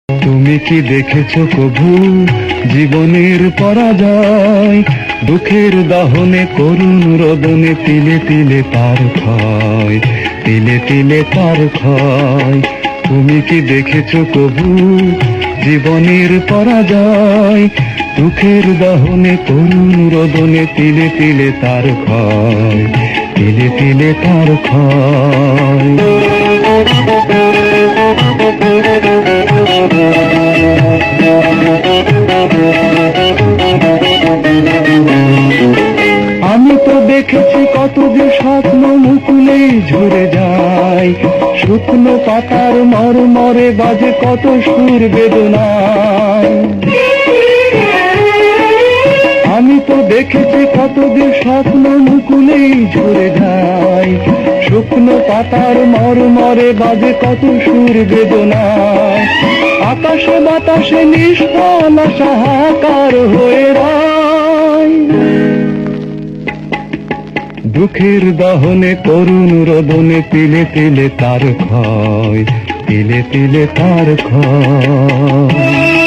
তুমি কি দেখেছো কভু জীবনের পরাজয়? দুঃখের দহনে করুণ রোদনে তিলে তিলে তার ক্ষয়, তিলে তিলে তার ক্ষয়। তুমি কি দেখেছো কভু জীবনের পরাজয়? দুঃখের দহনে করুণ রোদনে তিলে তিলে তার ক্ষয়, তিলে তিলে তার ক্ষয়। আমি তো দেখেছি কত যে স্বপ্ন মুকুলেই ঝরে যায়, শুকনো পাতার মরমরে বাজে কত সুর বেদনায়। আমি তো দেখেছি কত যে স্বপ্ন মুকুলেই ঝরে যায়, শুকনো পাতার মরমরে বাজে কত সুর বেদনায়। আকাশে বাতাসে নিষ্ফল আশা হাহাকার হয়ে রয়, দুঃখের দহনে করুণ রোদনে তিলে তিলে তার ক্ষয়, তিলে তিলে তার ক্ষয়।